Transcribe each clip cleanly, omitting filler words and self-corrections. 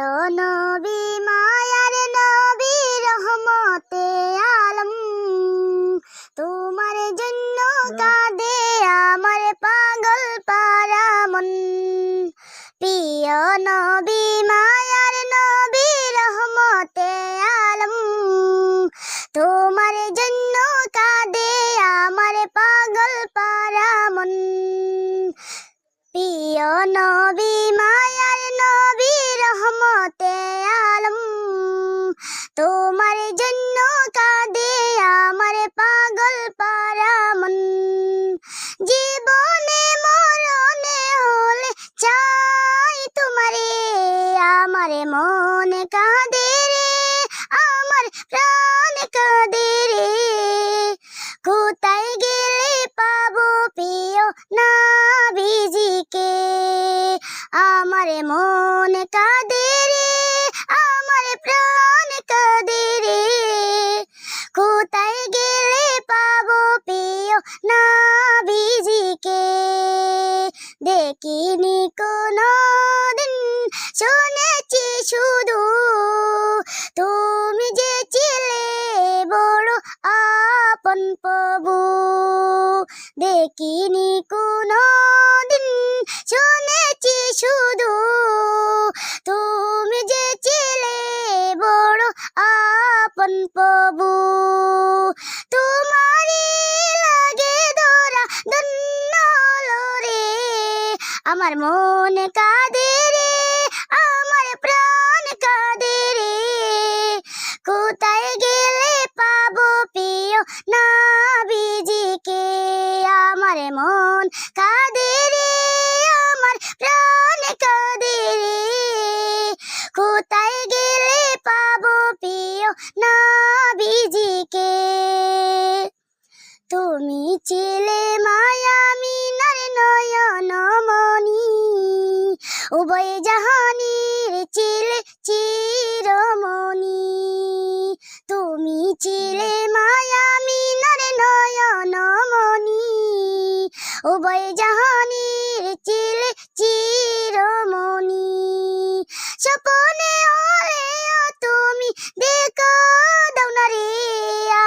প্রিয় নবী মায়ার নবী রহমতে আলম, তোমার জন্য কাঁদে আমার পাগল পারা মন। প্রিয় নবী মায়ার নবী রহমতে আলম, তোমার জন্য কাঁদে আমার পাগল পারা মন। প্রিয় নবী মায়ার নবী রহমতে আলম, তোমার জন্য কাঁদে আমার পাগল পারা মন। জীবনে মরণে হলে চাই তোমারে, আমার মন কাঁদে রে, আমার প্রাণ কাঁদে রে। কোথায় গেলে পাবো প্রিয় নবীজিকে, আমার মন কাঁদে রে, আমার প্রাণ কাঁদে রে। কোথায় গেলে পাবো প্রিয় নবীজিকে, দেখিনি কোনদিন শুনেছি শুধু, তুমি যে ছিলে বড় আপন প্রভু। দেখিনি কোনদিন শুনেছি শুধু, তুমি যে ছিলে বড় আপন প্রভু। তোমারই লাগে ধরা ধন্য রে, আমার মন কাঁদে রে, আমার প্রাণ কাঁদে রে। কোথায় গেলে পাবো প্রিয় নবীজিকে, আমার মন কাঁদে রে, আমার প্রাণ কাঁদে রে। কোথায় গেলে পাবো প্রিয় নবীজিকে। তুমি ছিলে মায়ামিনার নয়নমণি, উভয় জাহানের ছিলে চিরমণি। তুমি ছিলে মায়ামিনার নয়নমণি, উভয় জাহানের ছিলে চিরমণি। স্বপনে হলেও তুমি দেখো দাও না রে,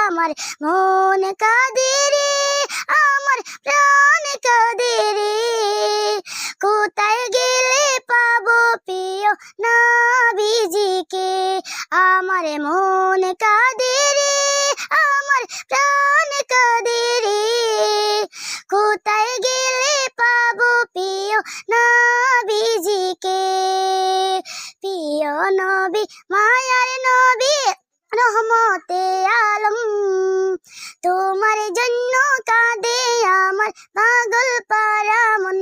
আমার মন কাঁদে রে, আমার প্রাণ কাঁদে রে। কোথায় গেলে পাবো প্রিয় নবীজিকে, আমার মন কাঁদে রে, আমার প্রাণ কাঁদে রে। কোথায় গেলে পাবো প্রিয় নবীজিকে। প্রিয় নবী মায়ার নবী রহমতে আলম, তোমার জন্য কাঁদে আমার পাগল পারা মন।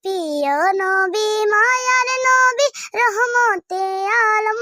প্রিয় নবী মায়ার নবী রহমতে আলম,